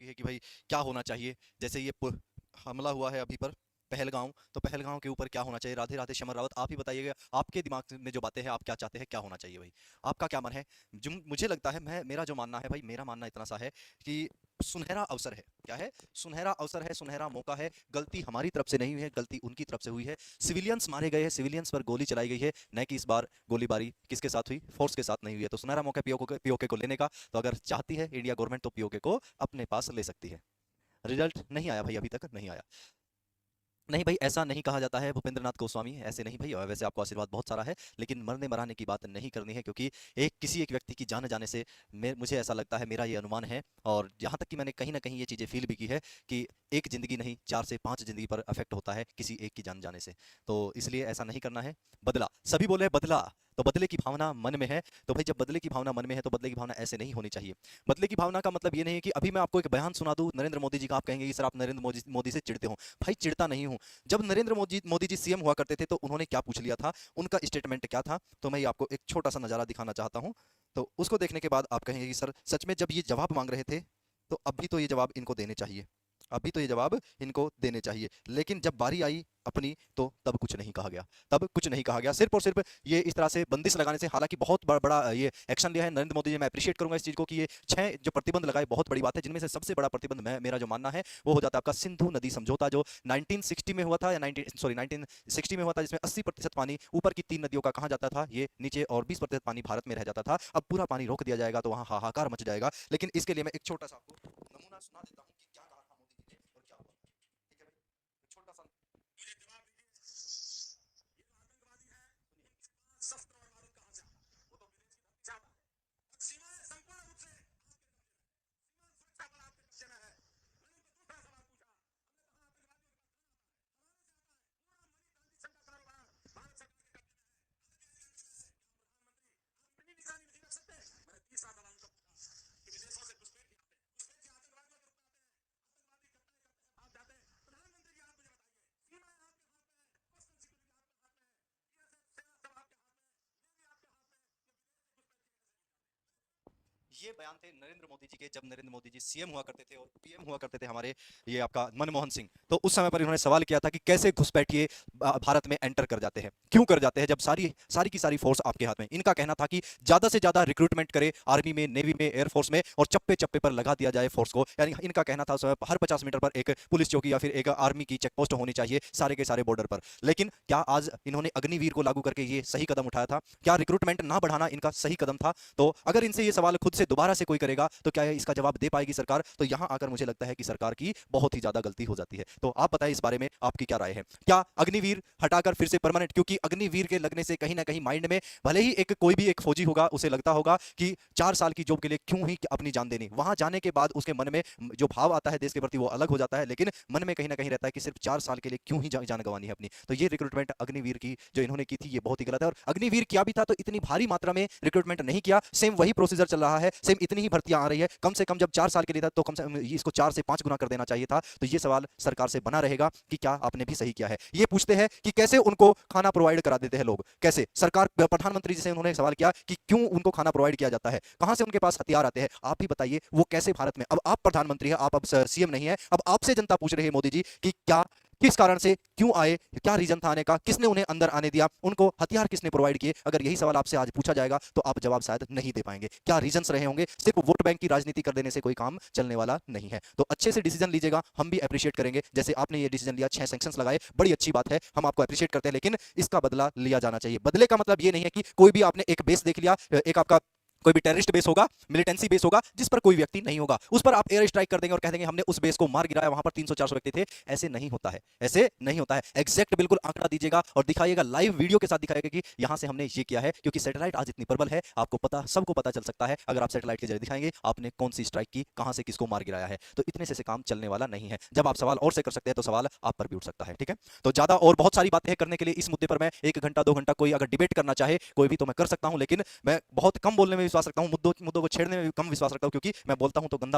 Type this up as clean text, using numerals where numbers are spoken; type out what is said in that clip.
चुकी है कि भाई क्या होना चाहिए। जैसे ये हमला हुआ है अभी पर पहलगांव, तो पहलगांव के ऊपर क्या होना चाहिए। राधे राधे शमर रावत, आप ही बताइएगा, आपके दिमाग में जो बातें हैं आप क्या चाहते हैं, क्या होना चाहिए भाई, आपका क्या मन है। जो मुझे लगता है, मैं मेरा जो मानना है भाई, मेरा मानना इतना सा है कि सुनहरा अवसर है। क्या है? सुनहरा अवसर है, सुनहरा मौका है। गलती हमारी तरफ से नहीं हुई है, गलती उनकी तरफ से हुई है। सिविलियंस मारे गए हैं, सिविलियंस पर गोली चलाई गई है, न कि इस बार गोलीबारी किसके साथ हुई, फोर्स के साथ नहीं हुई है। तो सुनहरा मौका पीओके को लेने का। तो अगर चाहती है इंडिया गवर्नमेंट तो पीओके को अपने पास ले सकती है। रिजल्ट नहीं आया भाई, अभी तक नहीं आया। नहीं भाई, ऐसा नहीं कहा जाता है भूपेंद्र नाथ गोस्वामी, ऐसे नहीं भाई। और वैसे आपको आशीर्वाद बहुत सारा है, लेकिन मरने मराने की बात नहीं करनी है, क्योंकि किसी एक व्यक्ति की जान जाने से मुझे ऐसा लगता है, मेरा ये अनुमान है, और यहाँ तक कि मैंने कहीं ना कहीं ये चीज़ें फील भी की है कि एक जिंदगी नहीं, 4 से 5 जिंदगी पर अफेक्ट होता है किसी एक की जान जाने से। तो इसलिए ऐसा नहीं करना है। बदला, सभी बोले बदला, तो बदले की भावना मन में है। तो भाई जब बदले की भावना मन में है तो बदले की भावना ऐसे नहीं होनी चाहिए। बदले की भावना का मतलब ये नहीं है कि अभी मैं आपको एक बयान सुना दूं नरेंद्र मोदी जी का, आप कहेंगे कि सर आप नरेंद्र मोदी से चिढ़ते हो। भाई चिढ़ता नहीं हूं। जब नरेंद्र मोदी जी सीएम हुआ करते थे तो उन्होंने क्या पूछ लिया था, उनका स्टेटमेंट क्या था, तो मैं आपको एक छोटा सा नजारा दिखाना चाहता हूं। तो उसको देखने के बाद आप कहेंगे कि सर सच में जब ये जवाब मांग रहे थे तो अभी तो ये जवाब इनको देने चाहिए, अभी तो ये जवाब इनको देने चाहिए। लेकिन जब बारी आई अपनी तो तब कुछ नहीं कहा गया, तब कुछ नहीं कहा गया। सिर्फ और सिर्फ ये इस तरह से बंदिश लगाने से, हालांकि बहुत बड़ा ये एक्शन लिया है नरेंद्र मोदी जी, मैं अप्रिशिएट करूंगा इस चीज को कि ये 6 जो प्रतिबंध लगाए बहुत बड़ी बात है, जिनमें से सबसे बड़ा प्रतिबंध मेरा जो मानना है वो हो जाता है आपका सिंधु नदी समझौता, जो 1960 में हुआ था, या 1960 में हुआ था, जिसमें 80% पानी ऊपर की 3 नदियों का कहा जाता था, ये नीचे और 20% पानी भारत में रह जाता था। अब पूरा पानी रोक दिया जाएगा तो वहां हाहाकार मच जाएगा। लेकिन इसके लिए मैं एक छोटा सा आपको नमूना सुना देता हूँ कि क्या कहा था मोदी जी ने और क्या हुआ। ठीक है भाई, एक छोटा सा शस्त्र और बारूद कहां से आता है? वो तो विदेशी था, सीमाएं संपूर्ण रूप से सुरक्षा बल आपके कब्जे में है। मैंने उनको दूसरा सवाल पूछा, हमने कहा आतंकवादियों के पास कहां से आता है? भारत से आता है। अपनी निगरानी नहीं रख सकते। मैंने तीसरा सवाल उनको पूछा कि विदेशों से घुसपैठ के आतंकवादियों के रुकते हैं, भाग जाते हैं। प्रधानमंत्री जी आप मुझे बताइए, सीमाएं आपके हाथ में है, कोस्टल सिक्योरिटी आपके हाथ में है, बीएसएफ सेना सब आपके हाथ में है, नेवी आपके हाथ में है, ये बयान थे नरेंद्र मोदी जी के, जब नरेंद्र मोदी जी सीएम हुआ करते थे और पीएम हुआ करते थे हमारे ये आपका मनमोहन सिंह। तो उस समय पर इन्होंने सवाल किया था कि कैसे घुसपैठिए भारत में एंटर कर जाते हैं, क्यों कर जाते हैं जब सारी सारी की सारी फोर्स आपके हाथ में। इनका कहना था कि ज्यादा से ज्यादा रिक्रूटमेंट करे आर्मी में, नेवी में, एयरफोर्स में, और चप्पे चप्पे पर लगा दिया जाए फोर्स को। यानी इनका कहना था उस समय हर 50 मीटर पर एक पुलिस चौकी या फिर एक आर्मी की चेक पोस्ट होनी चाहिए सारे के सारे बॉर्डर पर। लेकिन क्या आज इन्होंने अग्निवीर को लागू करके ये सही कदम उठाया था? क्या रिक्रूटमेंट ना बढ़ाना इनका सही कदम था? तो अगर इनसे ये सवाल खुद से दोबारा से कोई करेगा तो क्या इसका जवाब दे पाएगी सरकार? तो यहां आकर मुझे लगता है कि सरकार की बहुत ही ज्यादा गलती हो जाती है। तो आप बताएं इस बारे में आपकी क्या राय है? क्या अग्निवीर हटाकर फिर से परमानेंट, क्योंकि अग्निवीर के लगने से कहीं ना कहीं माइंड में, भले ही एक कोई भी एक फौजी होगा उसे लगता होगा कि 4 साल की जॉब के लिए क्यों ही अपनी जान देनी, वहां जाने के बाद उसके मन में जो भाव आता है देश के प्रति वो अलग हो जाता है, लेकिन मन में कहीं ना कहीं रहता है कि सिर्फ 4 साल के लिए क्यों ही जान गंवानी है अपनी। तो ये रिक्रूटमेंट अग्निवीर की जो इन्होंने की थी ये बहुत ही गलत है। और अग्निवीर किया भी था तो इतनी भारी मात्रा में रिक्रूटमेंट नहीं किया, सेम वही प्रोसीजर चल रहा है, सेम इतनी ही भर्तियां आ रही है। कम से कम जब 4 साल के लिए था तो कम से कम इसको 4 से 5 गुना कर देना चाहिए था। तो ये सवाल सरकार से बना रहेगा कि क्या आपने भी सही किया है। ये पूछते हैं कि कैसे उनको खाना प्रोवाइड करा देते हैं लोग, कैसे सरकार, प्रधानमंत्री जी से उन्होंने सवाल किया कि क्यों उनको खाना प्रोवाइड किया जाता है, कहां से उनके पास हथियार आते हैं, आप भी बताइए वो कैसे भारत में। अब आप प्रधानमंत्री हैं, आप अब सीएम नहीं है, अब आपसे जनता पूछ रही है मोदी जी कि क्या, किस कारण से, क्यों आए, क्या रीजन था आने का, किसने उन्हें अंदर आने दिया, उनको हथियार किसने प्रोवाइड किए। अगर यही सवाल आपसे आज पूछा जाएगा तो आप जवाब शायद नहीं दे पाएंगे। क्या रीजंस रहे होंगे? सिर्फ वोट बैंक की राजनीति कर देने से कोई काम चलने वाला नहीं है। तो अच्छे से डिसीजन लीजिएगा, हम भी अप्रिशिएट करेंगे। जैसे आपने ये डिसीजन लिया, 6 सैंक्शंस लगाए, बड़ी अच्छी बात है, हम आपको अप्रिशिएट करते हैं, लेकिन इसका बदला लिया जाना चाहिए। बदले का मतलब ये नहीं है कि कोई भी आपने एक बेस देख लिया, एक आपका कोई भी टेररिस्ट बेस होगा, मिलिटेंसी बेस होगा जिस पर कोई व्यक्ति नहीं होगा, उस पर आप एयर स्ट्राइक कर देंगे और कह देंगे हमने उस बेस को मार गिराया, वहां पर 300-400 व्यक्ति थे। ऐसे नहीं होता है, ऐसे नहीं होता है। एग्जैक्ट बिल्कुल आंकड़ा दीजिएगा और दिखाइएगा, लाइव वीडियो के साथ दिखाइएगा कि यहां से हमने ये किया है, क्योंकि सैटेलाइट आज इतनी प्रबल है, आपको पता, सबको पता चल सकता है अगर आप सैटेलाइट के जरिए दिखाएंगे आपने कौन सी स्ट्राइक की, कहां से किसको मार गिराया है। तो इतने से काम चलने वाला नहीं है। जब आप सवाल और से कर सकते हैं तो सवाल आप पर भी उठ सकता है। ठीक है, तो ज्यादा और बहुत सारी बातें करने के लिए इस मुद्दे पर मैं 1 घंटा 2 घंटा कोई अगर डिबेट करना चाहे कोई भी तो मैं कर सकता हूं, लेकिन मैं बहुत कम बोलने में विश्वास रखता हूं, मुद्दों को छेड़ने में भी कम विश्वास रखता हूं, क्योंकि मैं बोलता हूं तो गंदा